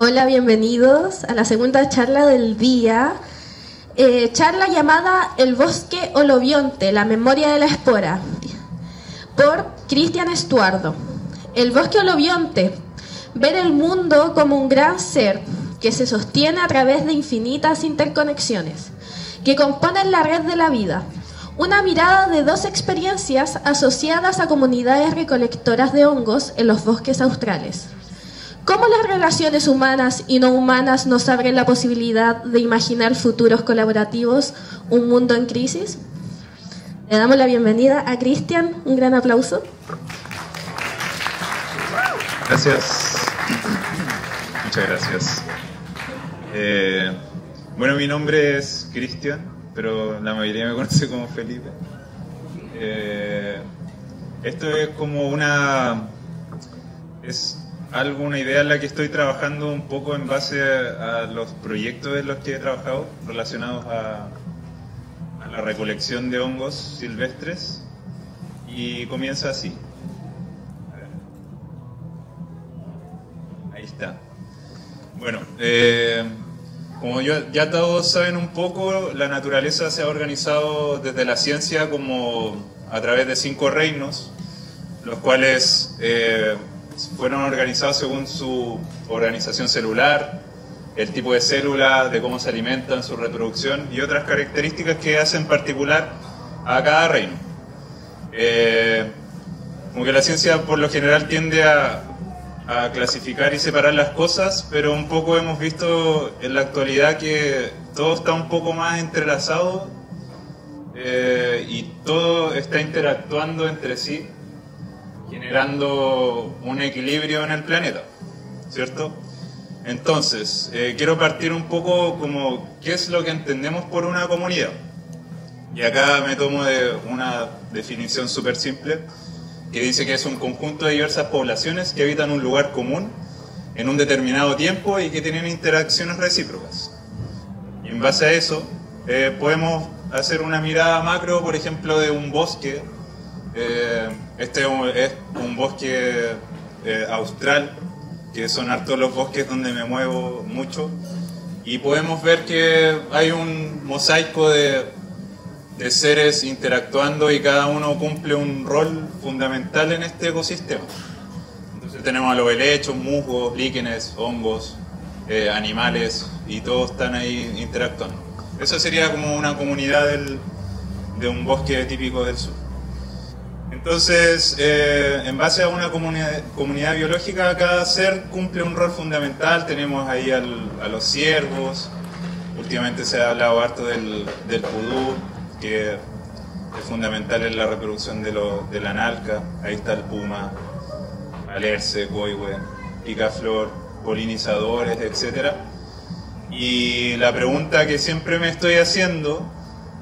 Hola, bienvenidos a la segunda charla del día. Charla llamada El bosque olobionte, la memoria de la espora, por Cristian Estuardo. El bosque olobionte, ver el mundo como un gran ser que se sostiene a través de infinitas interconexiones que componen la red de la vida. Una mirada de dos experiencias asociadas a comunidades recolectoras de hongos en los bosques australes. ¿Cómo las relaciones humanas y no humanas nos abren la posibilidad de imaginar futuros colaborativos, un mundo en crisis? Le damos la bienvenida a Cristian, un gran aplauso. Gracias. Muchas gracias. Bueno, mi nombre es Cristian, pero la mayoría me conoce como Felipe. Esto es como una idea en la que estoy trabajando un poco en base a los proyectos en los que he trabajado relacionados a la recolección de hongos silvestres, y comienza así. Ahí está. Bueno, como ya todos saben un poco, la naturaleza se ha organizado desde la ciencia como a través de 5 reinos, los cuales fueron organizados según su organización celular, el tipo de célula, de cómo se alimentan, su reproducción y otras características que hacen particular a cada reino. Como que la ciencia por lo general tiende a clasificar y separar las cosas, pero un poco hemos visto en la actualidad que todo está un poco más entrelazado y todo está interactuando entre sí, generando un equilibrio en el planeta, ¿cierto? Entonces, quiero partir un poco como qué es lo que entendemos por una comunidad. Y acá me tomo de una definición súper simple, que dice que es un conjunto de diversas poblaciones que habitan un lugar común en un determinado tiempo y que tienen interacciones recíprocas. Y en base a eso, podemos hacer una mirada macro, por ejemplo, de un bosque. Este es un bosque austral, que son hartos los bosques donde me muevo mucho, y podemos ver que hay un mosaico de seres interactuando y cada uno cumple un rol fundamental en este ecosistema. Entonces tenemos a los helechos, musgos, líquenes, hongos, animales, y todos están ahí interactuando. Eso sería como una comunidad de un bosque típico del sur. Entonces, en base a una comunidad biológica, cada ser cumple un rol fundamental. Tenemos ahí a los ciervos, últimamente se ha hablado harto del pudú, que es fundamental en la reproducción de la nalca. Ahí está el puma, alerce, coihue, picaflor, polinizadores, etc. Y la pregunta que siempre me estoy haciendo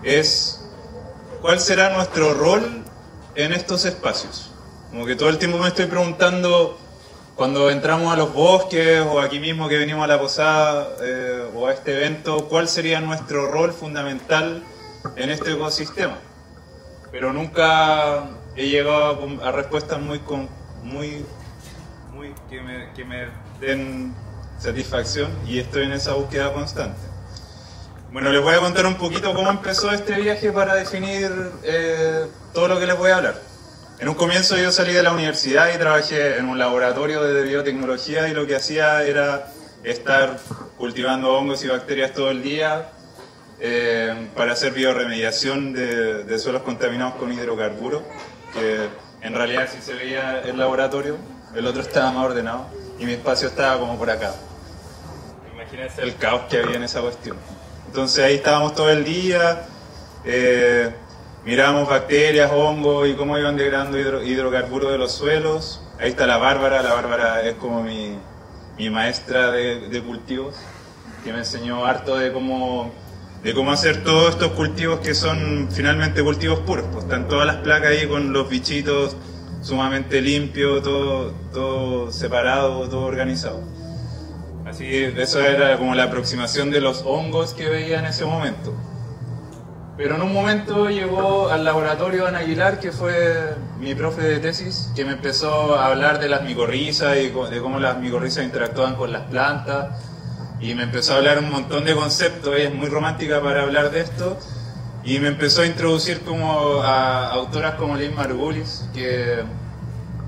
es, ¿cuál será nuestro rol en estos espacios? Como que todo el tiempo me estoy preguntando, cuando entramos a los bosques o aquí mismo que venimos a la posada o a este evento, ¿cuál sería nuestro rol fundamental en este ecosistema? Pero nunca he llegado a respuestas que me den satisfacción, y estoy en esa búsqueda constante. Bueno, les voy a contar un poquito cómo empezó este viaje para definir todo lo que les voy a hablar. En un comienzo yo salí de la universidad y trabajé en un laboratorio de biotecnología, y lo que hacía era estar cultivando hongos y bacterias todo el día para hacer bioremediación de suelos contaminados con hidrocarburos, que en realidad sí se veía el laboratorio, el otro estaba más ordenado y mi espacio estaba como por acá. Imagínense el caos que había en esa cuestión. Entonces ahí estábamos todo el día, mirábamos bacterias, hongos y cómo iban degradando hidrocarburos de los suelos. Ahí está la Bárbara es como mi maestra de cultivos, que me enseñó harto de cómo hacer todos estos cultivos que son finalmente cultivos puros. Pues están todas las placas ahí con los bichitos sumamente limpios, todo separado, todo organizado. Así, eso era como la aproximación de los hongos que veía en ese momento. Pero en un momento llegó al laboratorio Ana Aguilar, que fue mi profe de tesis, que me empezó a hablar de las micorrizas y de cómo las micorrizas interactúan con las plantas, y me empezó a hablar un montón de conceptos. Ella es muy romántica para hablar de esto, y me empezó a introducir como a autoras como Lynn Margulis, que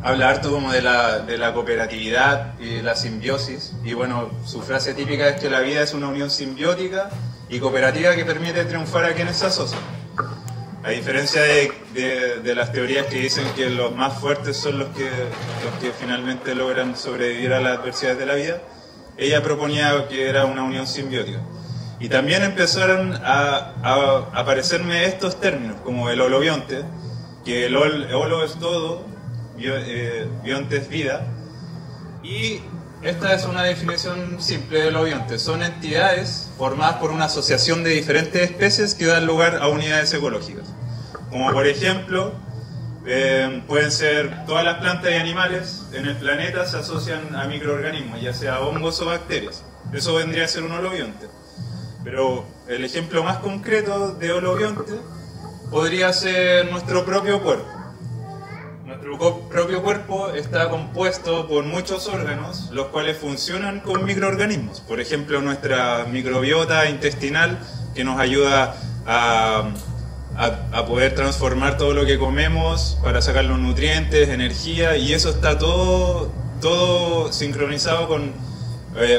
habla harto como de la cooperatividad y la simbiosis, y bueno, su frase típica es que la vida es una unión simbiótica y cooperativa que permite triunfar a quienes se asocian. A diferencia de las teorías que dicen que los más fuertes son los que finalmente logran sobrevivir a las adversidades de la vida, ella proponía que era una unión simbiótica. Y también empezaron a aparecerme estos términos, como el holobionte, que el holo es todo, bionte es vida, y esta es una definición simple del holobionte. Son entidades formadas por una asociación de diferentes especies que dan lugar a unidades ecológicas. Como por ejemplo, pueden ser todas las plantas y animales en el planeta se asocian a microorganismos, ya sea hongos o bacterias. Eso vendría a ser un holobionte. Pero el ejemplo más concreto de holobionte podría ser nuestro propio cuerpo. Nuestro propio cuerpo está compuesto por muchos órganos, los cuales funcionan con microorganismos. Por ejemplo, nuestra microbiota intestinal, que nos ayuda a poder transformar todo lo que comemos para sacar los nutrientes, energía, y eso está todo sincronizado con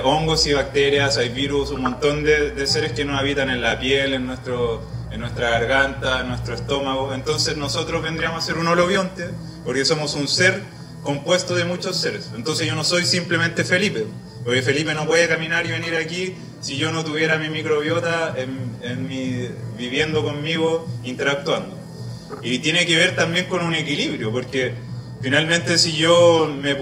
hongos y bacterias. Hay virus, un montón de seres que nos habitan en la piel, en nuestra garganta, en nuestro estómago. Entonces nosotros vendríamos a ser un holobionte, porque somos un ser compuesto de muchos seres. Entonces yo no soy simplemente Felipe, porque Felipe no puede caminar y venir aquí si yo no tuviera mi microbiota viviendo conmigo, interactuando. Y tiene que ver también con un equilibrio, porque finalmente si yo me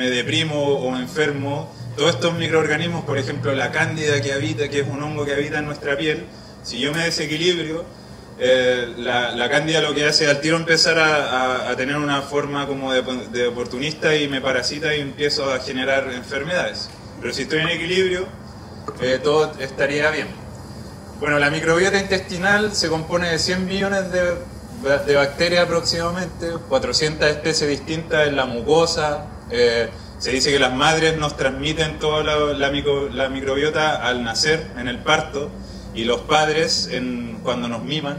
deprimo o me enfermo, todos estos microorganismos, por ejemplo la cándida que es un hongo que habita en nuestra piel, si yo me desequilibrio, la cándida lo que hace es al tiro empezar a tener una forma como de oportunista y me parasita y empiezo a generar enfermedades. Pero si estoy en equilibrio, todo estaría bien. Bueno, la microbiota intestinal se compone de 100 billones de bacterias aproximadamente, 400 especies distintas en la mucosa. Se dice que las madres nos transmiten toda la microbiota al nacer, en el parto, y los padres cuando nos miman,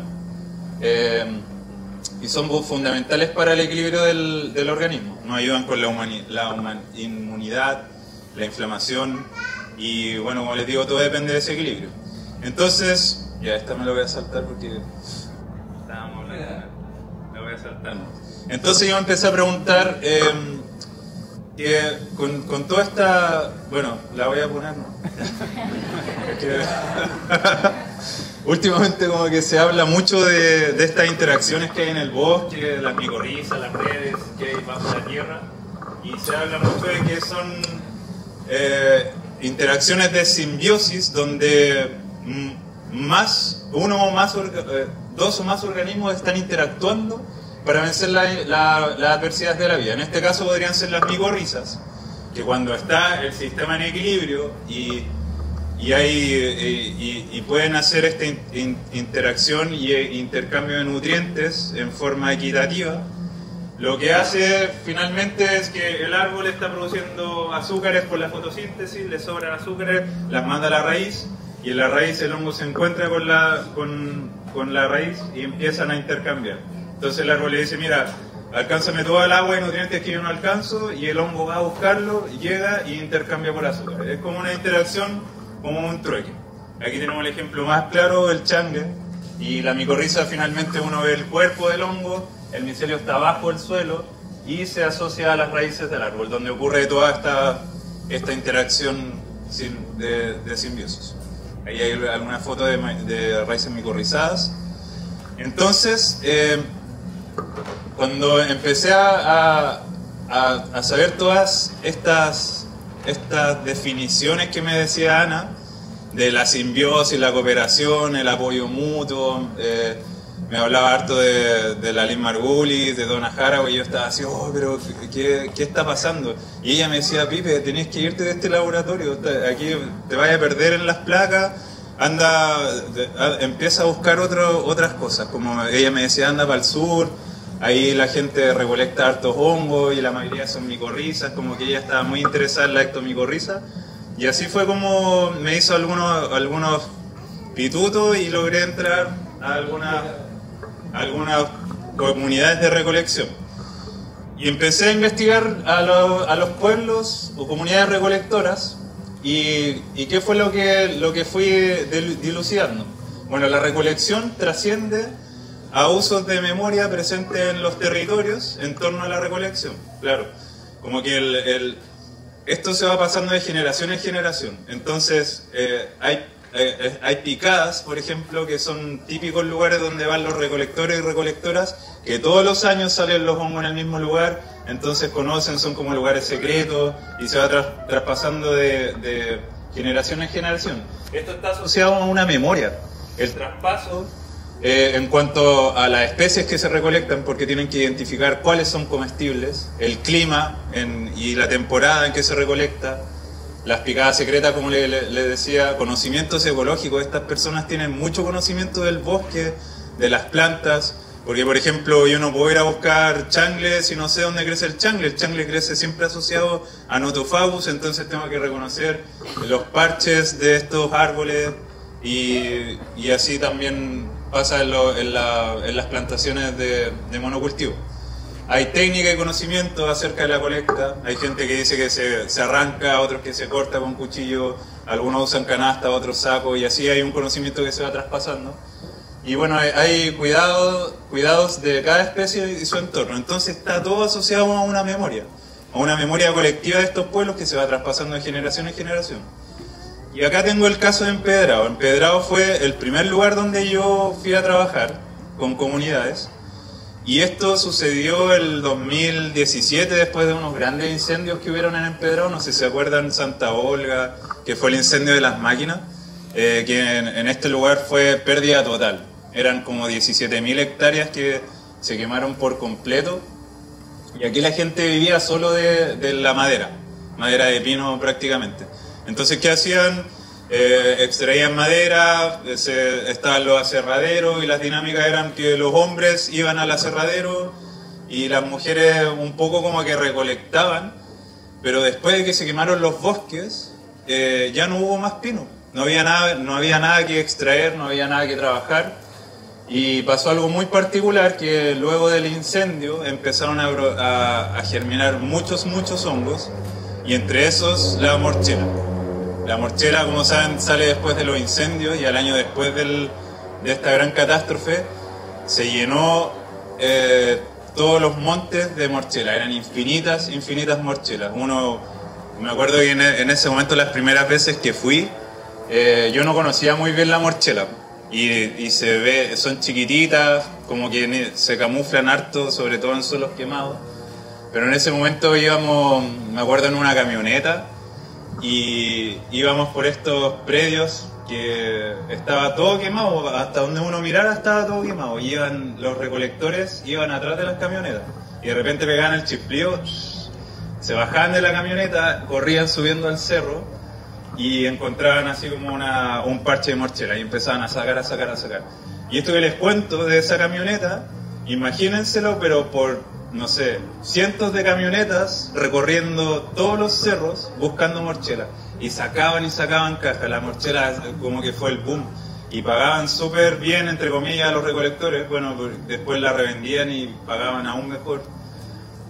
y son fundamentales para el equilibrio del organismo. Nos ayudan con la inmunidad, la inflamación, y bueno, como les digo, todo depende de ese equilibrio. Entonces, ya esta me lo voy a saltar porque estábamos hablando, la voy a saltar. Entonces yo me empecé a preguntar, que con toda esta... Bueno, la voy a poner, ¿no? Últimamente como que se habla mucho de estas interacciones que hay en el bosque, las micorrizas, las redes que hay bajo la tierra, y se habla mucho de que son interacciones de simbiosis donde dos o más organismos están interactuando para vencer las adversidades de la vida. En este caso podrían ser las micorrizas, que cuando está el sistema en equilibrio y pueden hacer esta interacción y intercambio de nutrientes en forma equitativa, lo que hace finalmente es que el árbol está produciendo azúcares por la fotosíntesis, le sobran azúcares, las manda a la raíz, y en la raíz el hongo se encuentra con la raíz y empiezan a intercambiar. Entonces el árbol le dice, mira, alcánzame toda el agua y nutrientes que yo no alcanzo, y el hongo va a buscarlo, llega y intercambia por azúcar. Es como una interacción, como un trueque. Aquí tenemos el ejemplo más claro del changue, y la micorriza finalmente uno ve el cuerpo del hongo, el micelio está bajo el suelo y se asocia a las raíces del árbol, donde ocurre toda esta interacción de simbiosis. Ahí hay alguna foto de raíces micorrizadas. Entonces, cuando empecé a saber todas estas definiciones que me decía Ana, de la simbiosis, la cooperación, el apoyo mutuo, me hablaba harto de la Lynn Margulis, de Donna Haraway, y yo estaba así, oh, pero ¿qué está pasando? Y ella me decía, Pipe, tenés que irte de este laboratorio, aquí te vayas a perder en las placas, empieza a buscar otras cosas, como ella me decía, anda para el sur, ahí la gente recolecta hartos hongos y la mayoría son micorrizas, como que ella estaba muy interesada en la ectomicorriza, y así fue como me hizo algunos pitutos y logré entrar a algunas comunidades de recolección. Y empecé a investigar a los pueblos o comunidades recolectoras. ¿Y qué fue lo que fui dilucidando? Bueno, la recolección trasciende a usos de memoria presentes en los territorios en torno a la recolección. Claro, como que esto se va pasando de generación en generación. Entonces, hay picadas, por ejemplo, que son típicos lugares donde van los recolectores y recolectoras, que todos los años salen los hongos en el mismo lugar, entonces conocen, son como lugares secretos y se va traspasando de generación en generación. Esto está asociado a una memoria. El traspaso en cuanto a las especies que se recolectan, porque tienen que identificar cuáles son comestibles, el clima y la temporada en que se recolecta, las picadas secretas, como le decía, conocimientos ecológicos. Estas personas tienen mucho conocimiento del bosque, de las plantas, porque por ejemplo yo no puedo ir a buscar changle si no sé dónde crece el changle crece siempre asociado a Nothofagus, entonces tengo que reconocer los parches de estos árboles y así también pasa en las plantaciones de monocultivo. Hay técnica y conocimiento acerca de la colecta, hay gente que dice que se arranca, otros que se corta con cuchillo, algunos usan canasta, otros sacos, y así hay un conocimiento que se va traspasando. Y bueno, hay cuidados de cada especie y su entorno, entonces está todo asociado a una memoria colectiva de estos pueblos que se va traspasando de generación en generación. Y acá tengo el caso de Empedrado. Empedrado fue el primer lugar donde yo fui a trabajar con comunidades. Y esto sucedió el 2017, después de unos grandes incendios que hubieron en Empedrado. No sé si se acuerdan, Santa Olga, que fue el incendio de las máquinas, que en este lugar fue pérdida total. Eran como 17.000 hectáreas que se quemaron por completo. Y aquí la gente vivía solo de la madera de pino prácticamente. Entonces, ¿qué hacían? Extraían madera, estaban los aserraderos, y las dinámicas eran que los hombres iban al aserradero y las mujeres un poco como que recolectaban, pero después de que se quemaron los bosques ya no hubo más pino, no había nada que extraer, no había nada que trabajar, y pasó algo muy particular, que luego del incendio empezaron a germinar muchos hongos, y entre esos la morchela. La morchela, como saben, sale después de los incendios, y al año después de esta gran catástrofe se llenó todos los montes de morchela. Eran infinitas morchelas. Me acuerdo que en ese momento, las primeras veces que fui, yo no conocía muy bien la morchela, y son chiquititas, como que se camuflan harto, sobre todo en suelos quemados. Pero en ese momento íbamos, me acuerdo, en una camioneta, y íbamos por estos predios que estaba todo quemado, hasta donde uno mirara estaba todo quemado, y los recolectores iban atrás de las camionetas, y de repente pegaban el chiflío, se bajaban de la camioneta, corrían subiendo al cerro, y encontraban así como un parche de morchela, y empezaban a sacar. Y esto que les cuento de esa camioneta, imagínenselo, pero por, no sé, cientos de camionetas recorriendo todos los cerros buscando morchela, y sacaban cajas. La morchela como que fue el boom, y pagaban súper bien, entre comillas, a los recolectores. Bueno, después la revendían y pagaban aún mejor,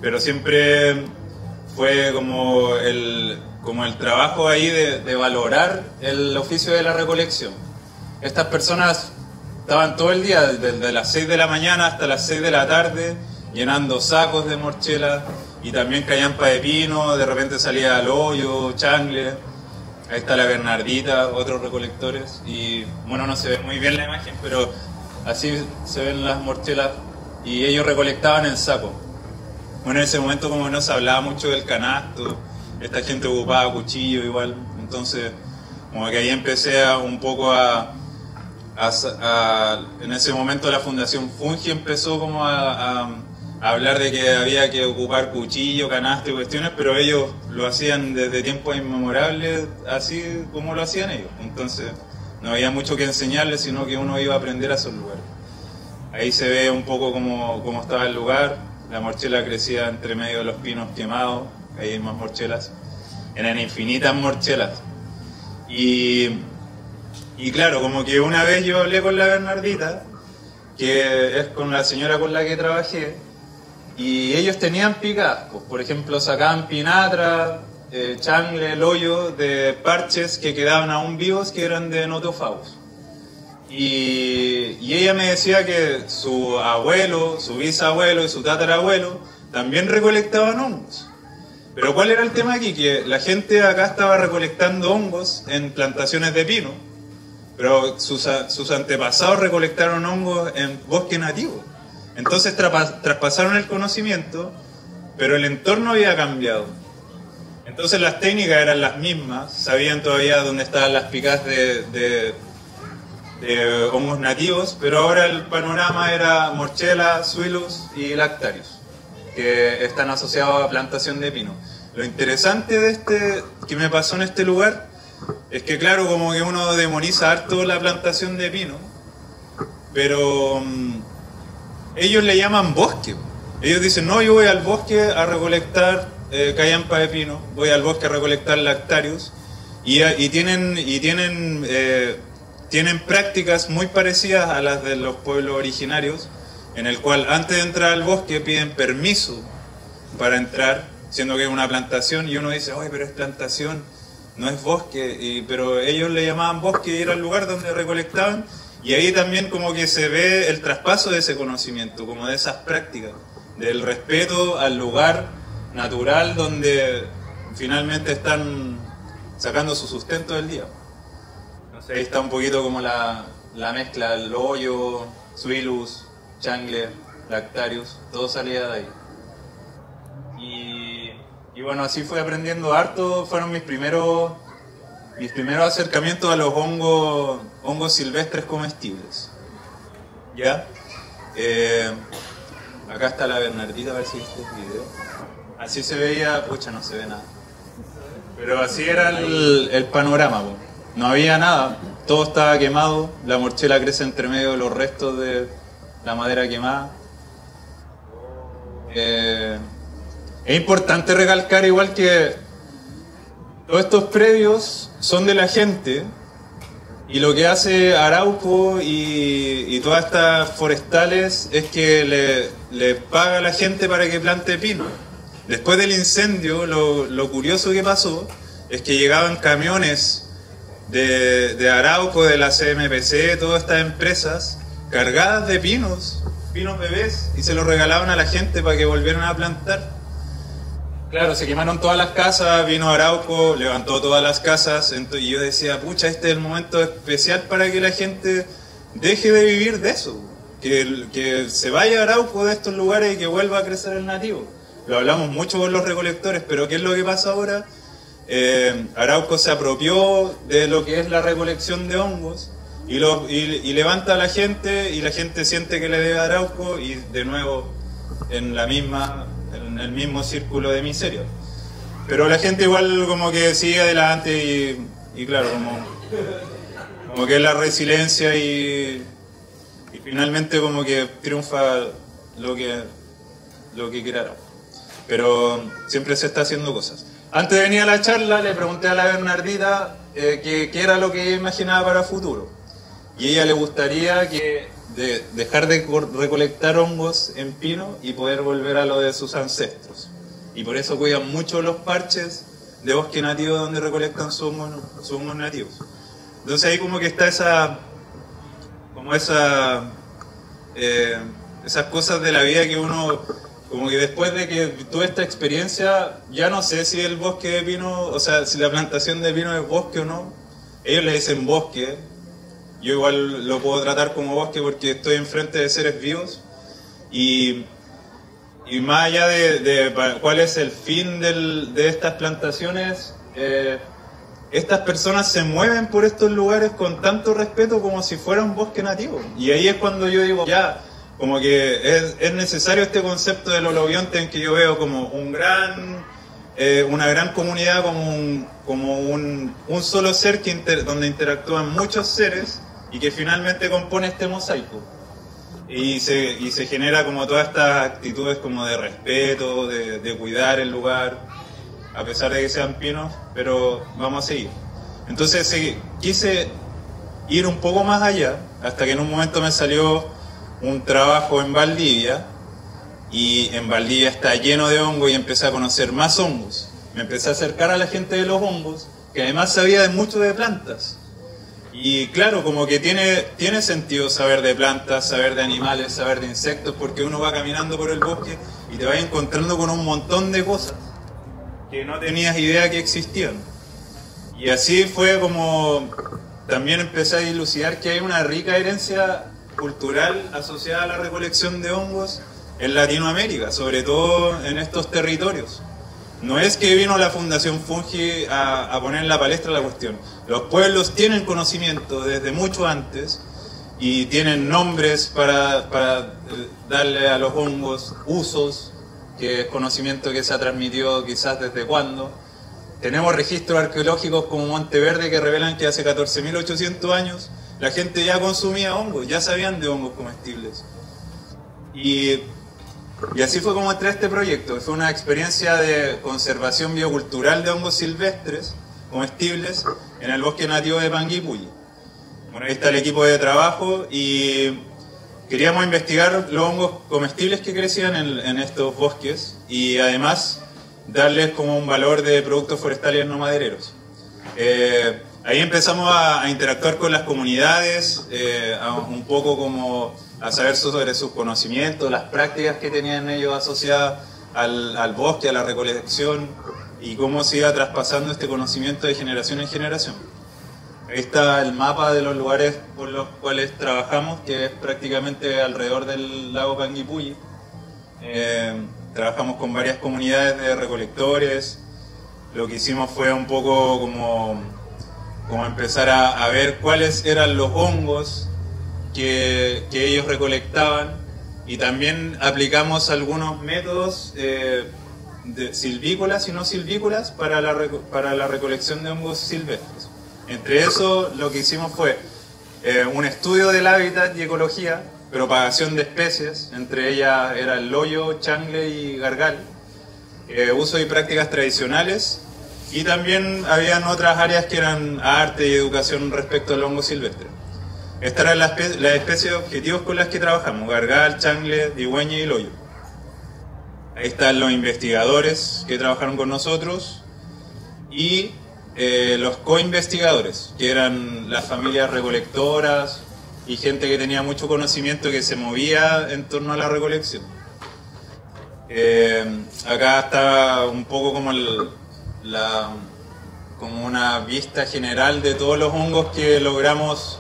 pero siempre fue como el trabajo ahí de valorar el oficio de la recolección. Estas personas estaban todo el día, desde las 6 de la mañana hasta las 6 de la tarde, llenando sacos de morchela, y también callampa de pino, de repente salía al hoyo, changle. Ahí está la Bernardita, otros recolectores, y bueno, no se ve muy bien la imagen, pero así se ven las morchelas, y ellos recolectaban en saco. Bueno, en ese momento, como no se hablaba mucho del canasto, esta gente ocupaba cuchillo igual, entonces como que ahí empecé en ese momento la Fundación Fungi empezó como a hablar de que había que ocupar cuchillo, canasto y cuestiones, pero ellos lo hacían desde tiempos inmemorables, así como lo hacían ellos. Entonces no había mucho que enseñarles, sino que uno iba a aprender a esos lugares. Ahí se ve un poco cómo estaba el lugar. La morchela crecía entre medio de los pinos quemados, ahí hay más morchelas, eran infinitas morchelas. Y claro, como que una vez yo hablé con la Bernardita, que es con la señora con la que trabajé, y ellos tenían picadas, pues, por ejemplo sacaban pinatra, changle, el hoyo de parches que quedaban aún vivos que eran de notofagos. Y ella me decía que su abuelo, su bisabuelo y su tatarabuelo también recolectaban hongos. Pero ¿cuál era el tema aquí? Que la gente acá estaba recolectando hongos en plantaciones de pino, pero sus antepasados recolectaron hongos en bosque nativo. Entonces traspasaron el conocimiento, pero el entorno había cambiado. Entonces las técnicas eran las mismas, sabían todavía dónde estaban las picadas de hongos nativos, pero ahora el panorama era morchela, suilus y lactarius, que están asociados a plantación de pino. Lo interesante de que me pasó en este lugar es que, claro, como que uno demoniza harto la plantación de pino, pero ellos le llaman bosque. Ellos dicen, no, yo voy al bosque a recolectar callampa de pino, voy al bosque a recolectar lactarius, y tienen prácticas muy parecidas a las de los pueblos originarios, en el cual antes de entrar al bosque piden permiso para entrar, siendo que es una plantación, y uno dice, oye, pero es plantación, no es bosque, pero ellos le llamaban bosque y era el lugar donde recolectaban, y ahí también como que se ve el traspaso de ese conocimiento, como de esas prácticas, del respeto al lugar natural donde finalmente están sacando su sustento del día. Ahí está un poquito como la mezcla, el hoyo, suilus, changle, lactarius, todo salía de ahí. Y bueno, así fui aprendiendo harto, fueron mis primeros acercamientos a los hongos silvestres comestibles. ¿Ya? Acá está la Bernardita, a ver si viste el video. Así se veía, pucha, no se ve nada. Pero así era el panorama, po. No había nada, todo estaba quemado, la morchela crece entre medio de los restos de la madera quemada. Es importante recalcar igual que todos estos predios son de la gente, y lo que hace Arauco y todas estas forestales es que le paga a la gente para que plante pino. Después del incendio, lo curioso que pasó es que llegaban camiones de Arauco, de la CMPC, todas estas empresas, cargadas de pinos bebés, y se los regalaban a la gente para que volvieran a plantar. Claro, se quemaron todas las casas, vino Arauco, levantó todas las casas, y yo decía, pucha, este es el momento especial para que la gente deje de vivir de eso, que se vaya Arauco de estos lugares y que vuelva a crecer el nativo. Lo hablamos mucho con los recolectores, pero ¿qué es lo que pasa ahora? Arauco se apropió de lo que es la recolección de hongos y levanta a la gente, y la gente siente que le debe a Arauco, y de nuevo en el mismo círculo de miseria. Pero la gente igual como que sigue adelante y claro, como que es la resiliencia y finalmente como que triunfa lo que quiera. Pero siempre se está haciendo cosas. Antes de venir a la charla le pregunté a la Bernardita qué era lo que ella imaginaba para el futuro. Y a ella le gustaría dejar de recolectar hongos en pino y poder volver a lo de sus ancestros. Y por eso cuidan mucho los parches de bosque nativo donde recolectan sus hongos nativos. Entonces ahí como que está esas cosas de la vida que uno, como que después de que tuve esta experiencia, ya no sé si el bosque de pino, o sea, si la plantación de pino es bosque o no. Ellos le dicen bosque, yo igual lo puedo tratar como bosque porque estoy enfrente de seres vivos, y más allá de cuál es el fin de estas plantaciones, estas personas se mueven por estos lugares con tanto respeto como si fuera un bosque nativo. Y ahí es cuando yo digo, ya, como que es necesario este concepto del holobionte, en que yo veo como un gran una gran comunidad como un solo ser donde interactúan muchos seres y que finalmente compone este mosaico. Y se genera como todas estas actitudes como de respeto, de cuidar el lugar, a pesar de que sean pinos, pero vamos a seguir. Entonces quise ir un poco más allá, hasta que en un momento me salió un trabajo en Valdivia, y en Valdivia está lleno de hongos y empecé a conocer más hongos. Me empecé a acercar a la gente de los hongos, que además sabía de mucho de plantas. Y claro, como que tiene sentido saber de plantas, saber de animales, saber de insectos, porque uno va caminando por el bosque y te vas encontrando con un montón de cosas que no tenías idea que existían. Y así fue como también empecé a dilucidar que hay una rica herencia cultural asociada a la recolección de hongos en Latinoamérica, sobre todo en estos territorios. No es que vino la Fundación Fungi a poner en la palestra la cuestión. Los pueblos tienen conocimiento desde mucho antes y tienen nombres para darle a los hongos usos, que es conocimiento que se ha transmitido quizás desde cuándo. Tenemos registros arqueológicos como Monteverde que revelan que hace 14.800 años la gente ya consumía hongos, ya sabían de hongos comestibles. Y así fue como entré a este proyecto. Fue una experiencia de conservación biocultural de hongos silvestres comestibles en el bosque nativo de Panguipulli. Bueno, ahí está el equipo de trabajo y queríamos investigar los hongos comestibles que crecían en estos bosques y además darles como un valor de productos forestales no madereros. Ahí empezamos a interactuar con las comunidades, un poco como a saber sobre sus conocimientos, las prácticas que tenían ellos asociadas al bosque, a la recolección y cómo se iba traspasando este conocimiento de generación en generación. Ahí está el mapa de los lugares por los cuales trabajamos, que es prácticamente alrededor del lago Panguipulli. Trabajamos con varias comunidades de recolectores. Lo que hicimos fue un poco como empezar a ver cuáles eran los hongos que ellos recolectaban y también aplicamos algunos métodos silvícolas y no silvícolas para la recolección de hongos silvestres. Entre eso lo que hicimos fue un estudio del hábitat y ecología, propagación de especies, entre ellas era el loyo, changle y gargal, uso y prácticas tradicionales, y también habían otras áreas que eran arte y educación respecto al hongo silvestre. Estas eran las especies objetivos con las que trabajamos: gargal, changle, digüeña y loyo. Ahí están los investigadores que trabajaron con nosotros y los co-investigadores, que eran las familias recolectoras y gente que tenía mucho conocimiento que se movía en torno a la recolección. Acá está un poco como como una vista general de todos los hongos que logramos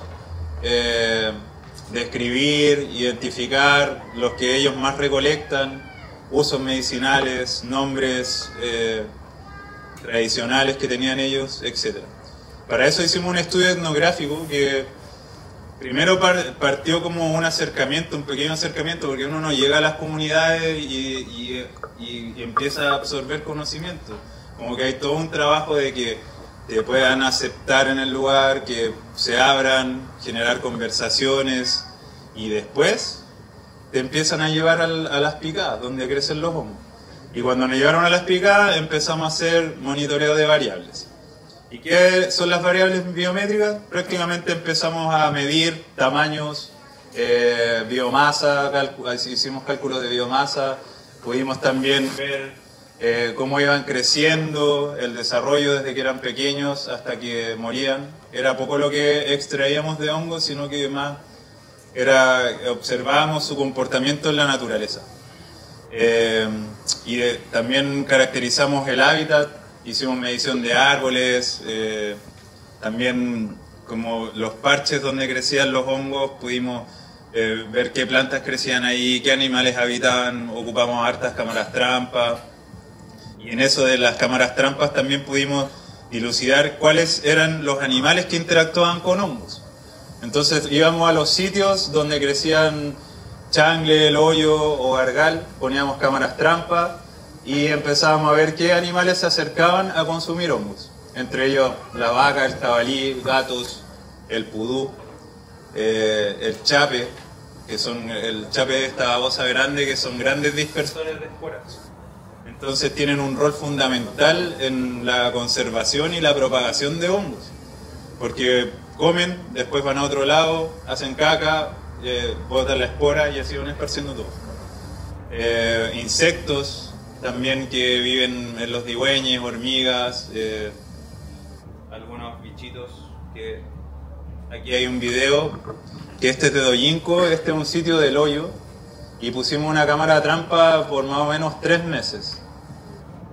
describir, identificar, los que ellos más recolectan, usos medicinales, nombres tradicionales que tenían ellos, etc. Para eso hicimos un estudio etnográfico que primero partió como un acercamiento, un pequeño acercamiento, porque uno no llega a las comunidades y empieza a absorber conocimiento. Como que hay todo un trabajo de que te puedan aceptar en el lugar, que se abran, generar conversaciones y después te empiezan a llevar a las picadas, donde crecen los hongos. Y cuando nos llevaron a las picadas empezamos a hacer monitoreo de variables. ¿Y qué son las variables biométricas? Prácticamente empezamos a medir tamaños, biomasa, hicimos cálculos de biomasa, pudimos también ver cómo iban creciendo, el desarrollo desde que eran pequeños hasta que morían. Era poco lo que extraíamos de hongos, sino que más observábamos su comportamiento en la naturaleza. También caracterizamos el hábitat, hicimos medición de árboles, también como los parches donde crecían los hongos, pudimos ver qué plantas crecían ahí, qué animales habitaban, ocupamos hartas cámaras trampas. Y en eso de las cámaras trampas también pudimos dilucidar cuáles eran los animales que interactuaban con hongos. Entonces íbamos a los sitios donde crecían changle, loyo o gargal, poníamos cámaras trampas y empezábamos a ver qué animales se acercaban a consumir hongos. Entre ellos la vaca, el jabalí, gatos, el pudú, el chape, el chape es esta babosa grande que son grandes dispersores de esporas. Entonces tienen un rol fundamental en la conservación y la propagación de hongos, porque comen, después van a otro lado, hacen caca, botan la espora y así van esparciendo todo. Insectos también que viven en los digüeñes, hormigas, algunos bichitos que aquí hay un video que este es de Doyinco, este es un sitio del hoyo y pusimos una cámara trampa por más o menos 3 meses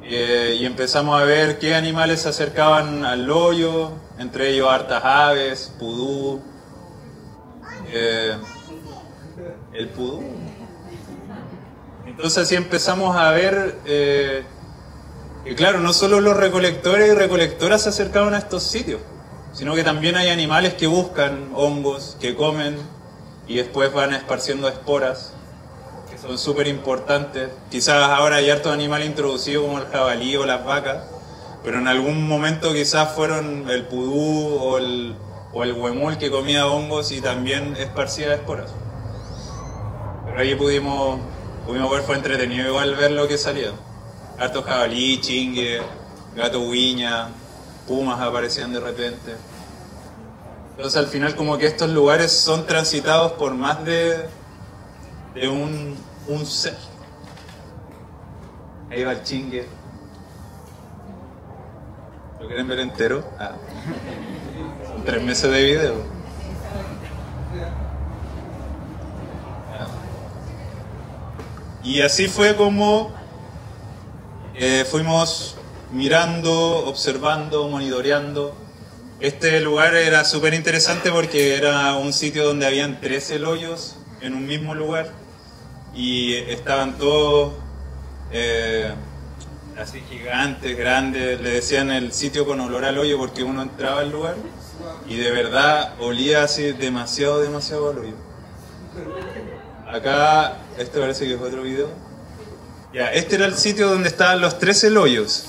y empezamos a ver qué animales se acercaban al hoyo, entre ellos hartas aves, pudú, el pudú. Entonces así empezamos a ver que claro, no solo los recolectores y recolectoras se acercaban a estos sitios, sino que también hay animales que buscan hongos, que comen y después van esparciendo esporas, que son súper importantes. Quizás ahora hay hartos animales introducidos como el jabalí o las vacas, pero en algún momento quizás fueron el pudú o el huemul que comía hongos y también esparcía esporas. Pero ahí pudimos ver, fue entretenido igual ver lo que salía. Harto jabalí, chingue, gato huiña, pumas aparecían de repente. Entonces al final como que estos lugares son transitados por más de un ser. Ahí va el chingue. ¿Lo quieren ver entero? Son 3 meses de video. Y así fue como fuimos mirando, observando, monitoreando. Este lugar era súper interesante porque era un sitio donde habían 13 hoyos en un mismo lugar y estaban todos así gigantes, grandes. Le decían el sitio con olor al hoyo porque uno entraba al lugar y de verdad olía así demasiado al hoyo. Acá, este parece que es otro video. Ya, este era el sitio donde estaban los 13 hoyos.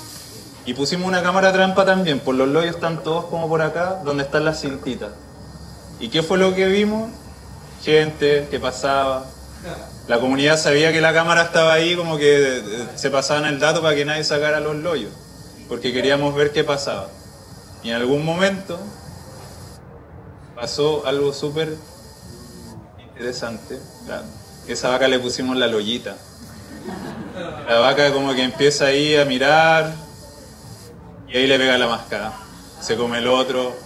Y pusimos una cámara trampa también, por los hoyos están todos como por acá, donde están las cintitas. ¿Y qué fue lo que vimos? Gente que pasaba. La comunidad sabía que la cámara estaba ahí, como que se pasaban el dato para que nadie sacara los hoyos, porque queríamos ver qué pasaba. Y en algún momento pasó algo súper interesante. Claro, esa vaca le pusimos la lollita. La vaca como que empieza ahí a mirar y ahí le pega la mascada. Se come el otro.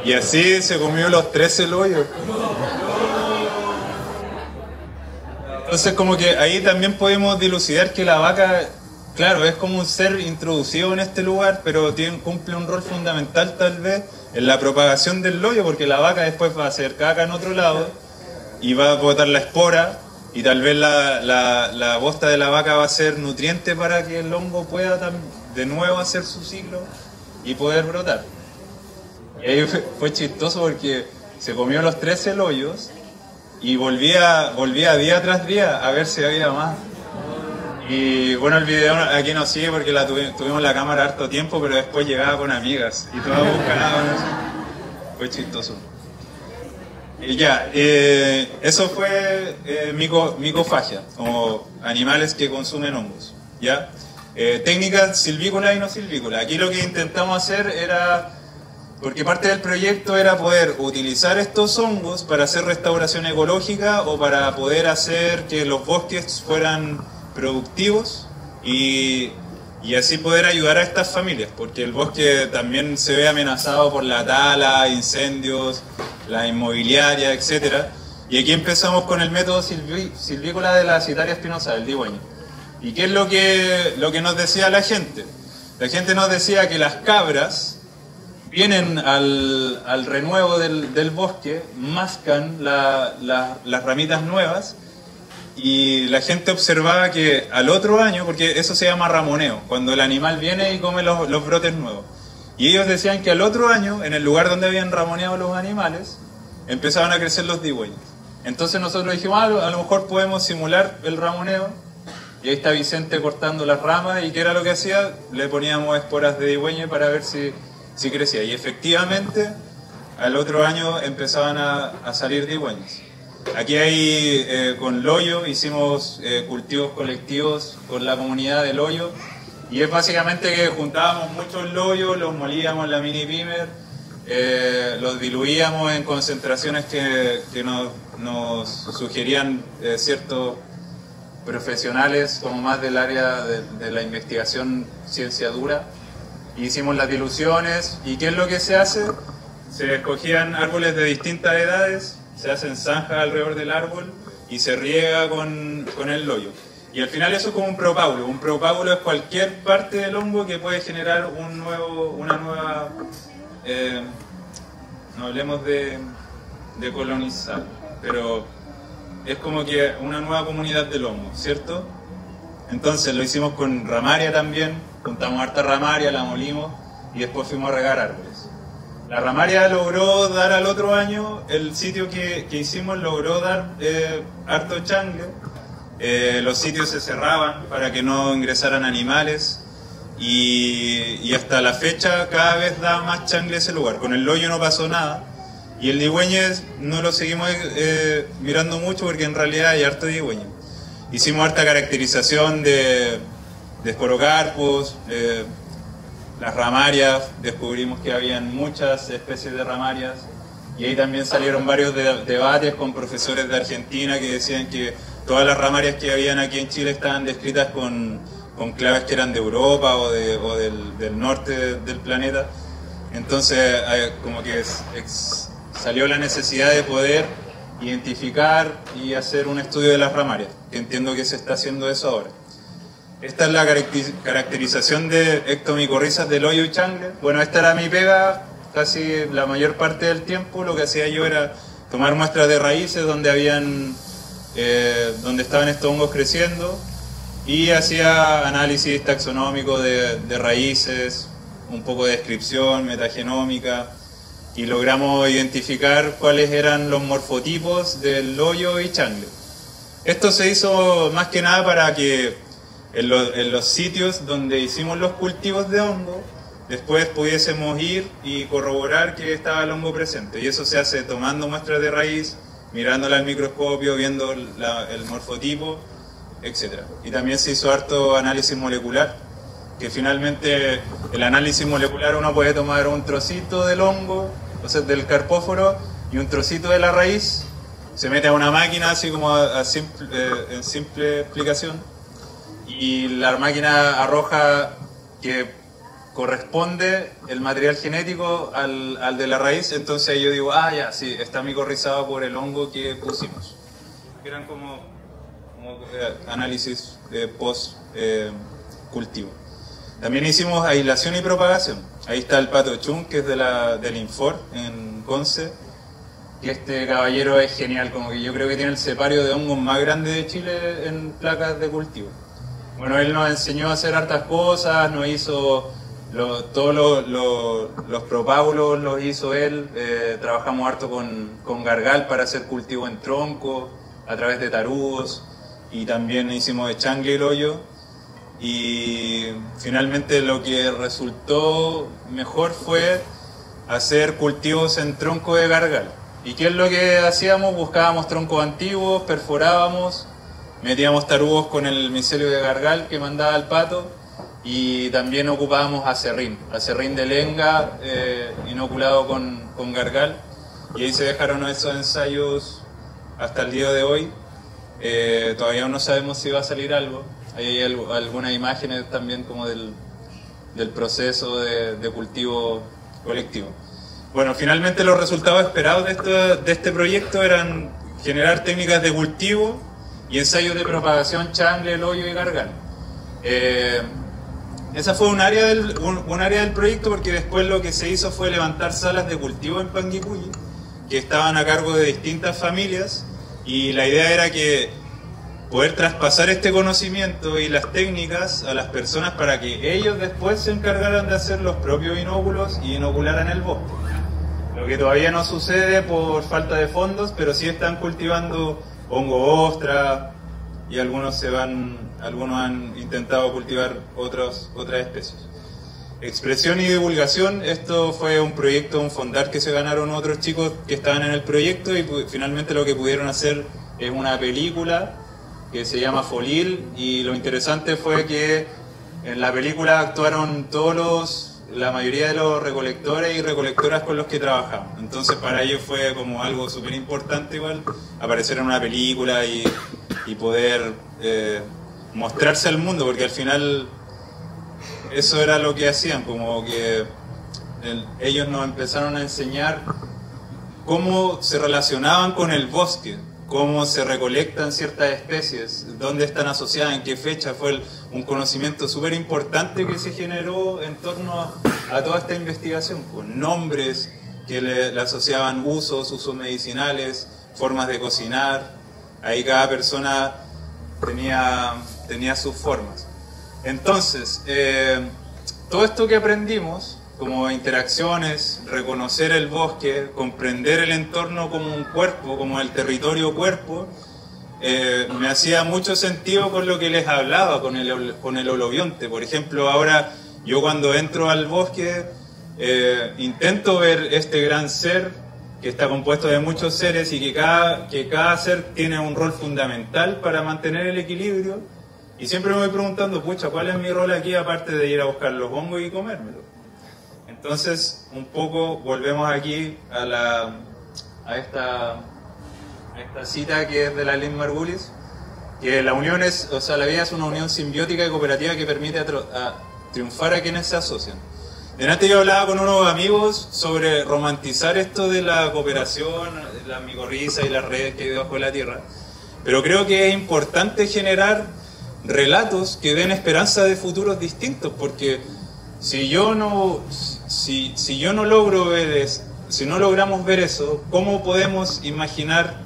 Y así se comió los 13 hoyos. Entonces como que ahí también podemos dilucidar que la vaca, claro, es como un ser introducido en este lugar, pero cumple un rol fundamental tal vez en la propagación del hoyo, porque la vaca después va a hacer caca en otro lado y va a botar la espora. Y tal vez la bosta de la vaca va a ser nutriente para que el hongo pueda de nuevo hacer su ciclo y poder brotar. Y ahí fue chistoso porque se comió los 13 hoyos y volvía día tras día a ver si había más. Y bueno, el video aquí no sigue porque tuvimos la cámara harto tiempo, pero después llegaba con amigas y todas buscaban. Fue chistoso. Y ya, eso fue micofagia, como animales que consumen hongos, ¿ya? Técnicas silvícolas y no silvícolas. Aquí lo que intentamos hacer era, porque parte del proyecto era poder utilizar estos hongos para hacer restauración ecológica o para poder hacer que los bosques fueran productivos y así poder ayudar a estas familias, porque el bosque también se ve amenazado por la tala, incendios, la inmobiliaria, etcétera. Y aquí empezamos con el método silvícola de la Citaria espinosa, el digüeño. ¿Y qué es lo que nos decía la gente? La gente nos decía que las cabras vienen al renuevo del bosque, mascan las ramitas nuevas, y la gente observaba que al otro año, porque eso se llama ramoneo, cuando el animal viene y come los brotes nuevos. Y ellos decían que al otro año, en el lugar donde habían ramoneado los animales, empezaban a crecer los digüeños. Entonces nosotros dijimos, a lo mejor podemos simular el ramoneo y ahí está Vicente cortando las ramas, y ¿qué era lo que hacía? Le poníamos esporas de digüeño para ver si crecía, y efectivamente al otro año empezaban a salir digüeños. Aquí hay, con Loyo, hicimos cultivos colectivos con la comunidad de Loyo, y es básicamente que juntábamos muchos loyos, los molíamos en la mini pimer, los diluíamos en concentraciones que nos sugerían ciertos profesionales como más del área de la investigación ciencia dura. Hicimos las diluciones, y ¿qué es lo que se hace? Se escogían árboles de distintas edades, se hacen zanjas alrededor del árbol y se riega con el loyo. Y al final eso es como un propágulo. Un propágulo es cualquier parte del hongo que puede generar una nueva... no hablemos de colonizar, pero es como que una nueva comunidad del hongo, ¿cierto? Entonces lo hicimos con ramaria también, juntamos harta ramaria, la molimos y después fuimos a regar árboles. La ramaria logró dar al otro año, el sitio que hicimos logró dar harto changle. Los sitios se cerraban para que no ingresaran animales, y hasta la fecha cada vez da más changle ese lugar. Con el loyo no pasó nada, y el digüeñez no lo seguimos mirando mucho porque en realidad hay harto digüeñez. Hicimos harta caracterización de esporocarpos, las ramarias, descubrimos que habían muchas especies de ramarias, y ahí también salieron varios debates con profesores de Argentina que decían que todas las ramarias que habían aquí en Chile estaban descritas con claves que eran de Europa o del norte del planeta. Entonces como que salió la necesidad de poder identificar y hacer un estudio de las ramarias, que entiendo que se está haciendo eso ahora. Esta es la caracterización de ectomicorrizas del hoyo y changle. Bueno, esta era mi pega casi la mayor parte del tiempo. Lo que hacía yo era tomar muestras de raíces donde estaban estos hongos creciendo, y hacía análisis taxonómico de raíces, un poco de descripción metagenómica, y logramos identificar cuáles eran los morfotipos del hoyo y changle. Esto se hizo más que nada para que en los sitios donde hicimos los cultivos de hongo, después pudiésemos ir y corroborar que estaba el hongo presente. Y eso se hace tomando muestras de raíz, mirándola al microscopio, viendo el morfotipo, etc. Y también se hizo harto análisis molecular, que finalmente el análisis molecular uno puede tomar un trocito del hongo, o sea, del carpóforo, y un trocito de la raíz, se mete a una máquina, así como en simple explicación, y la máquina arroja que corresponde el material genético al de la raíz. Entonces yo digo, ya, sí, está micorrizado por el hongo que pusimos. Eran como análisis post cultivo. También hicimos aislación y propagación. Ahí está el pato chun, que es del Infor en Conce, que este caballero es genial, como que yo creo que tiene el cepario de hongos más grande de Chile en placas de cultivo. Bueno, él nos enseñó a hacer hartas cosas, nos hizo todos los propágulos, los hizo él. Trabajamos harto con gargal para hacer cultivo en tronco, a través de tarudos, y también hicimos de changle el hoyo. Y finalmente lo que resultó mejor fue hacer cultivos en tronco de gargal. ¿Y qué es lo que hacíamos? Buscábamos troncos antiguos, perforábamos, metíamos tarudos con el micelio de gargal que mandaba el pato, y también ocupábamos acerrín de lenga inoculado con gargal, y ahí se dejaron esos ensayos hasta el día de hoy. Todavía no sabemos si va a salir algo. Hay algunas imágenes también como del proceso de cultivo colectivo. Bueno, finalmente los resultados esperados de este proyecto eran generar técnicas de cultivo y ensayos de propagación changle, hoyo y gargal. Esa fue un área del proyecto, porque después lo que se hizo fue levantar salas de cultivo en Panguipulli que estaban a cargo de distintas familias, y la idea era que poder traspasar este conocimiento y las técnicas a las personas para que ellos después se encargaran de hacer los propios inóculos y inocularan el bosque. Lo que todavía no sucede por falta de fondos, pero sí están cultivando hongo ostra, y algunos han intentado cultivar otras especies. Expresión y divulgación, esto fue un proyecto, un fondar que se ganaron otros chicos que estaban en el proyecto y finalmente lo que pudieron hacer es una película que se llama Folil, y lo interesante fue que en la película actuaron la mayoría de los recolectores y recolectoras con los que trabajamos. Entonces para ellos fue como algo súper importante igual aparecer en una película y poder mostrarse al mundo, porque al final eso era lo que hacían, como que ellos nos empezaron a enseñar cómo se relacionaban con el bosque, cómo se recolectan ciertas especies, dónde están asociadas, en qué fecha. Fue un conocimiento súper importante que se generó en torno a toda esta investigación, con nombres que le asociaban usos medicinales, formas de cocinar. Ahí cada persona tenía sus formas. Entonces, todo esto que aprendimos, como interacciones, reconocer el bosque, comprender el entorno como un cuerpo, como el territorio cuerpo, me hacía mucho sentido con lo que les hablaba, con el holobionte. Por ejemplo, ahora yo cuando entro al bosque intento ver este gran ser que está compuesto de muchos seres y que cada ser tiene un rol fundamental para mantener el equilibrio, y siempre me voy preguntando, pucha, ¿cuál es mi rol aquí aparte de ir a buscar los hongos y comérmelos? Entonces, un poco volvemos aquí a esta cita que es de la Lynn Margulis, que la vida es una unión simbiótica y cooperativa que permite triunfar a quienes se asocian. Delante yo hablaba con unos amigos sobre romantizar esto de la cooperación, la micorriza y las redes que hay debajo de la tierra, pero creo que es importante generar relatos que den esperanza de futuros distintos, porque si no logramos ver eso, ¿cómo podemos imaginar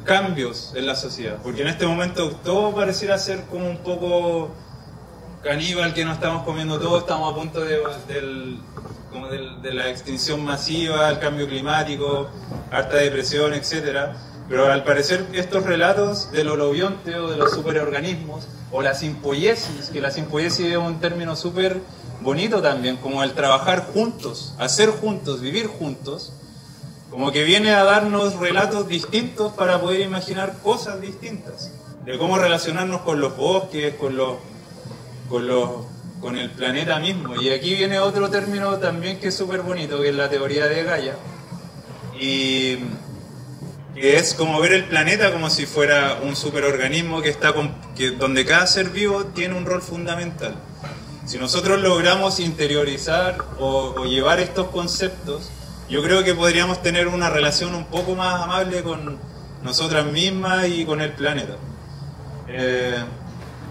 cambios en la sociedad? Porque en este momento todo pareciera ser como un poco caníbal, que nos estamos comiendo todo, estamos a punto de la extinción masiva, el cambio climático, harta depresión, etcétera. Pero al parecer estos relatos del holobionte o de los superorganismos, o la simpoiesis, que la simpoiesis es un término súper bonito también, como el trabajar juntos, hacer juntos, vivir juntos, como que viene a darnos relatos distintos para poder imaginar cosas distintas, de cómo relacionarnos con los bosques, con el planeta mismo. Y aquí viene otro término también que es súper bonito, que es la teoría de Gaia, y que es como ver el planeta como si fuera un superorganismo donde cada ser vivo tiene un rol fundamental. Si nosotros logramos interiorizar o llevar estos conceptos, yo creo que podríamos tener una relación un poco más amable con nosotras mismas y con el planeta.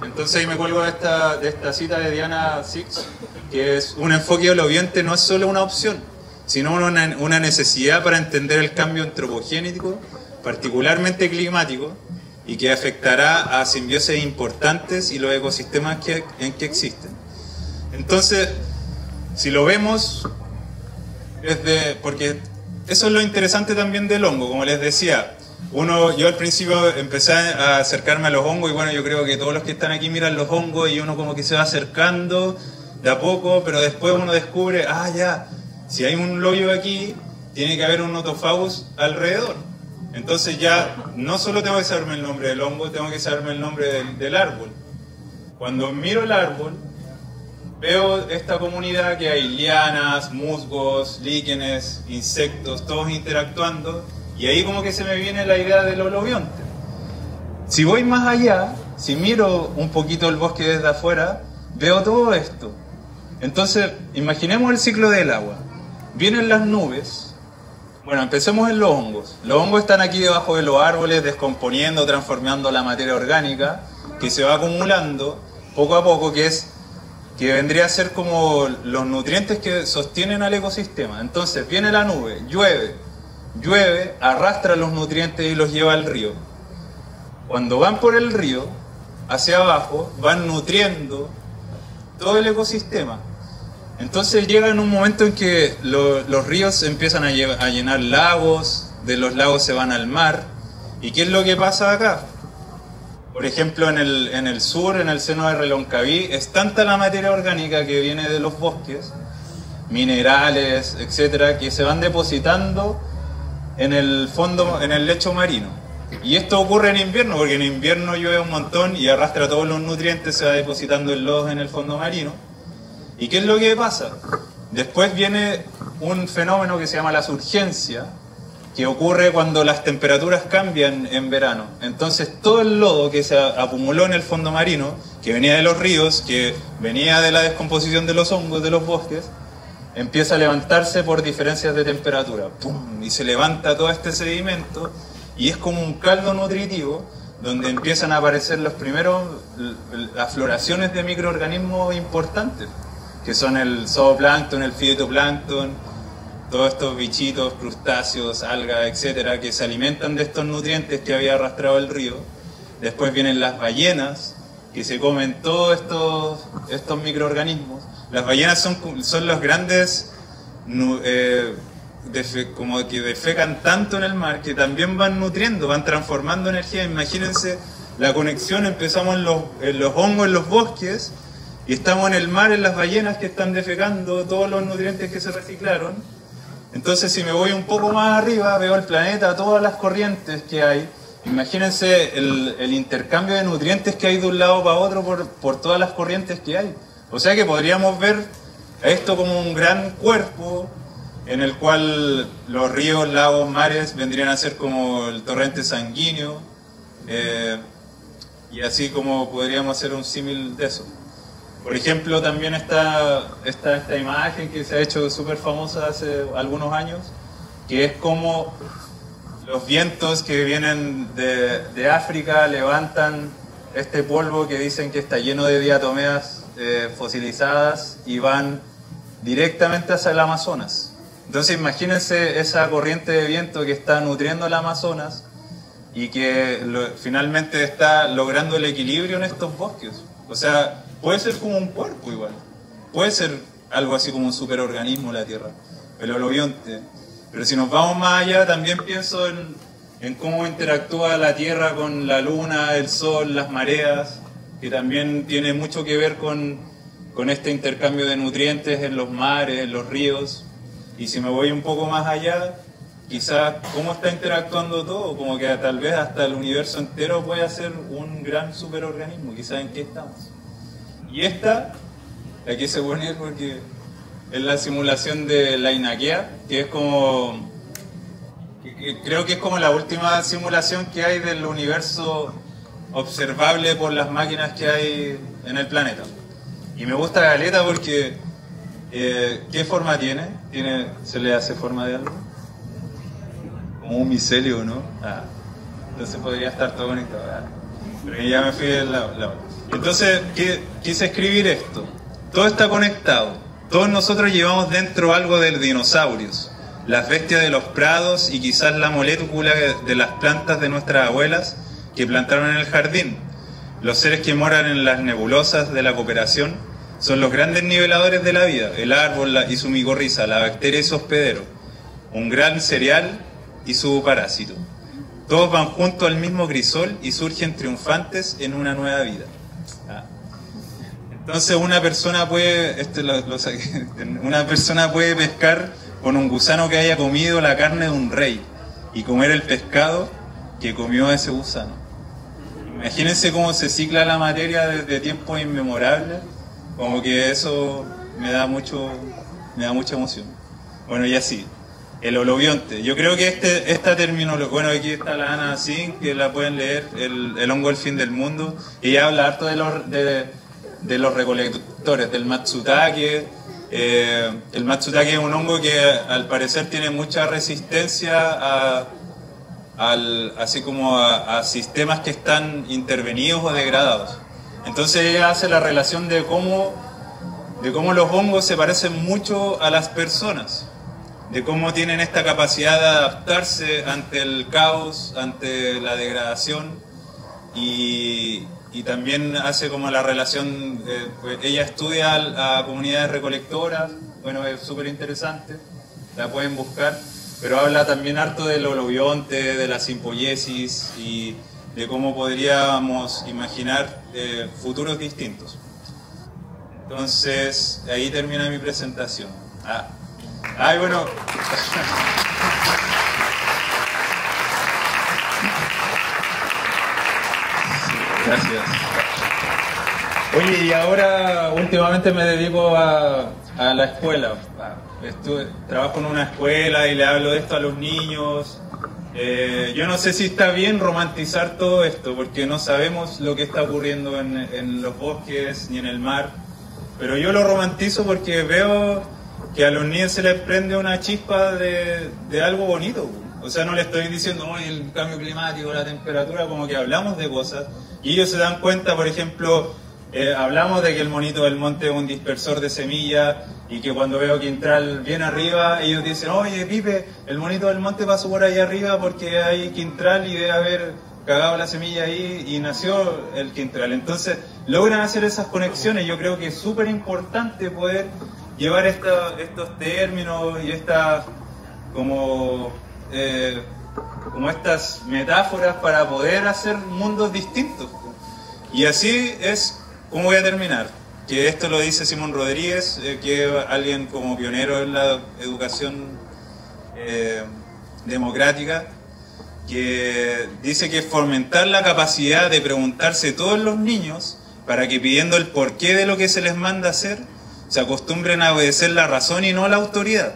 Entonces ahí me cuelgo de esta cita de Diana Six, que es: un enfoque holobionte no es solo una opción, sino una necesidad para entender el cambio antropogénico, particularmente climático, y que afectará a simbiosis importantes y los ecosistemas en que existen. Entonces, si lo vemos, porque eso es lo interesante también del hongo, como les decía. Yo al principio empecé a acercarme a los hongos, y bueno, yo creo que todos los que están aquí miran los hongos y uno como que se va acercando de a poco, pero después uno descubre, si hay un loyo aquí, tiene que haber un Nothofagus alrededor. Entonces ya no solo tengo que saberme el nombre del hongo, tengo que saberme el nombre del árbol. Cuando miro el árbol, veo esta comunidad que hay lianas, musgos, líquenes, insectos, todos interactuando, y ahí como que se me viene la idea del holobionte. Si voy más allá, si miro un poquito el bosque desde afuera, veo todo esto. Entonces, imaginemos el ciclo del agua. Vienen las nubes. Bueno, empecemos en los hongos. Los hongos están aquí debajo de los árboles, descomponiendo, transformando la materia orgánica, que se va acumulando poco a poco, que vendría a ser como los nutrientes que sostienen al ecosistema. Entonces, viene la nube, llueve, arrastra los nutrientes y los lleva al río. Cuando van por el río, hacia abajo, van nutriendo todo el ecosistema. Entonces llega en un momento en que los ríos empiezan a llenar lagos, de los lagos se van al mar. ¿Y qué es lo que pasa acá? Por ejemplo, en el sur, en el seno de Reloncaví, es tanta la materia orgánica que viene de los bosques, minerales, etcétera, que se van depositando en el fondo, en el lecho marino. Y esto ocurre en invierno, porque en invierno llueve un montón y arrastra todos los nutrientes, se va depositando el lodo en el fondo marino. ¿Y qué es lo que pasa? Después viene un fenómeno que se llama la surgencia, que ocurre cuando las temperaturas cambian en verano. Entonces todo el lodo que se acumuló en el fondo marino, que venía de los ríos, que venía de la descomposición de los hongos de los bosques, empieza a levantarse por diferencias de temperatura. ¡Pum! Y se levanta todo este sedimento y es como un caldo nutritivo donde empiezan a aparecer las floraciones de microorganismos importantes, que son el zooplancton, el fitoplancton, todos estos bichitos, crustáceos, algas, etcétera, que se alimentan de estos nutrientes que había arrastrado el río. Después vienen las ballenas, que se comen todos estos microorganismos. Las ballenas son los grandes, como que defecan tanto en el mar, que también van nutriendo, van transformando energía. Imagínense la conexión, empezamos en los hongos, en los bosques, y estamos en el mar, en las ballenas que están defecando todos los nutrientes que se reciclaron. Entonces, si me voy un poco más arriba, veo el planeta, todas las corrientes que hay. Imagínense el intercambio de nutrientes que hay de un lado para otro por todas las corrientes que hay. O sea que podríamos ver esto como un gran cuerpo en el cual los ríos, lagos, mares vendrían a ser como el torrente sanguíneo, y así como podríamos hacer un símil de eso. Por ejemplo, también está esta imagen que se ha hecho súper famosa hace algunos años, que es como los vientos que vienen de África levantan este polvo que dicen que está lleno de diatomeas fosilizadas y van directamente hacia el Amazonas. Entonces imagínense esa corriente de viento que está nutriendo el Amazonas y que finalmente está logrando el equilibrio en estos bosques. O sea, puede ser como un cuerpo igual, puede ser algo así como un superorganismo la Tierra, el holobionte. Pero si nos vamos más allá, también pienso en cómo interactúa la Tierra con la Luna, el Sol, las mareas, que también tiene mucho que ver con este intercambio de nutrientes en los mares, en los ríos. Y si me voy un poco más allá, quizás cómo está interactuando todo, como que tal vez hasta el universo entero puede ser un gran superorganismo, quizás en qué estamos. Y esta, la quise poner porque es la simulación de la Inaquea, que es como, creo que es como la última simulación que hay del universo observable por las máquinas que hay en el planeta. Y me gusta caleta porque, ¿qué forma tiene? ¿Se le hace forma de algo? Como un micelio, ¿no? Entonces podría estar todo conectado. Pero ya me fui del lado. Entonces, quise escribir esto. Todo está conectado. Todos nosotros llevamos dentro algo de dinosaurios, las bestias de los prados y quizás la molécula de las plantas de nuestras abuelas que plantaron en el jardín. Los seres que moran en las nebulosas de la cooperación son los grandes niveladores de la vida, el árbol y su micorriza, la bacteria y su hospedero, un gran cereal y su parásito. Todos van juntos al mismo crisol y surgen triunfantes en una nueva vida. Entonces una persona puede, una persona puede pescar con un gusano que haya comido la carne de un rey y comer el pescado que comió ese gusano. Imagínense cómo se cicla la materia desde tiempos inmemorables, como que eso me da mucha emoción. Bueno, y así, el holobionte. Yo creo que esta terminología, bueno, aquí está la Ana Singh, que la pueden leer, el hongo del fin del mundo. Ella habla harto de los recolectores, del matsutake. El matsutake es un hongo que al parecer tiene mucha resistencia así como a sistemas que están intervenidos o degradados. Entonces ella hace la relación de cómo los hongos se parecen mucho a las personas, de cómo tienen esta capacidad de adaptarse ante el caos, ante la degradación, y también hace como la relación, pues ella estudia a comunidades recolectoras, bueno, es súper interesante, la pueden buscar, pero habla también harto del holobionte, de la simpoiesis y de cómo podríamos imaginar futuros distintos. Entonces, ahí termina mi presentación. Bueno. Gracias. Oye, y ahora últimamente me dedico a la escuela. Trabajo en una escuela y le hablo de esto a los niños. Yo no sé si está bien romantizar todo esto, porque no sabemos lo que está ocurriendo en los bosques ni en el mar. Pero yo lo romantizo porque veo que a los niños se les prende una chispa de algo bonito. O sea, no le estoy diciendo, oye, el cambio climático, la temperatura, como que hablamos de cosas. Y ellos se dan cuenta, por ejemplo, hablamos de que el monito del monte es un dispersor de semillas y que cuando veo quintral bien arriba, ellos dicen, oye, Pipe, el monito del monte pasó por ahí arriba porque hay quintral y debe haber cagado la semilla ahí y nació el quintral. Entonces, logran hacer esas conexiones. Yo creo que es súper importante poder llevar estos términos y estas como estas metáforas para poder hacer mundos distintos. Y así es como voy a terminar. Que esto lo dice Simón Rodríguez, que es alguien como pionero en la educación democrática, que dice que fomentar la capacidad de preguntarse todos los niños para que pidiendo el porqué de lo que se les manda hacer, se acostumbren a obedecer la razón y no la autoridad,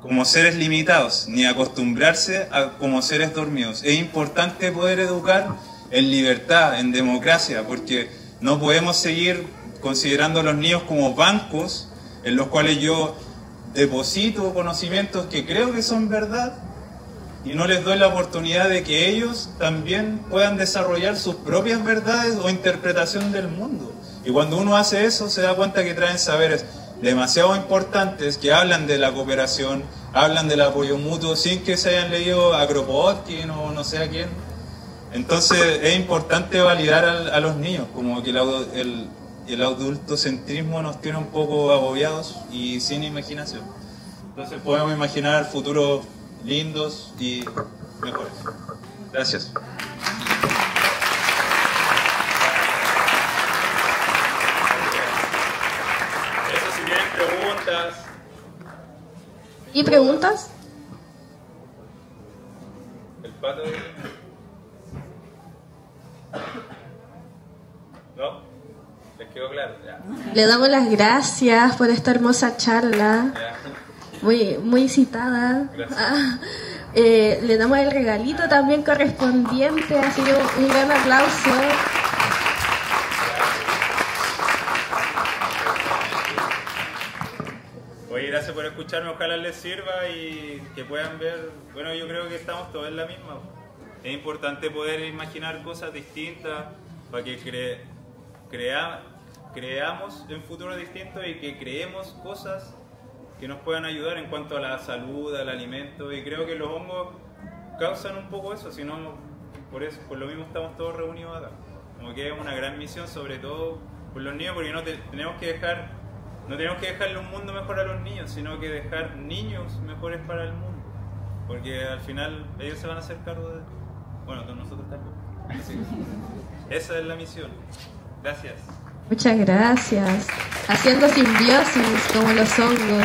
como seres limitados, ni acostumbrarse como seres dormidos. Es importante poder educar en libertad, en democracia, porque no podemos seguir considerando a los niños como bancos en los cuales yo deposito conocimientos que creo que son verdad y no les doy la oportunidad de que ellos también puedan desarrollar sus propias verdades o interpretación del mundo. Y cuando uno hace eso se da cuenta que traen saberes demasiado importantes que hablan de la cooperación, hablan del apoyo mutuo sin que se hayan leído a Kropotkin o no sé a quién. Entonces es importante validar a los niños, como que el adultocentrismo nos tiene un poco agobiados y sin imaginación. Entonces podemos imaginar futuros lindos y mejores. Gracias. Eso, si tienen preguntas. ¿Y preguntas? El pato. ¿No? ¿Les quedó claro? Ya. Le damos las gracias por esta hermosa charla. Ya. Muy citada. Le damos el regalito también correspondiente, así que un gran aplauso. Oye, gracias por escucharme, ojalá les sirva y que puedan ver, bueno, yo creo que estamos todos en la misma. Es importante poder imaginar cosas distintas para que creamos en futuros distintos y que creemos cosas que nos puedan ayudar en cuanto a la salud, al alimento, y creo que los hongos causan un poco eso, si no, por lo mismo estamos todos reunidos acá. Como que es una gran misión, sobre todo por los niños, porque no tenemos que dejarle un mundo mejor a los niños, sino que dejar niños mejores para el mundo, porque al final ellos se van a hacer cargo de... Bueno, nosotros también. Así que esa es la misión. Gracias. Muchas gracias. Haciendo simbiosis como los hongos.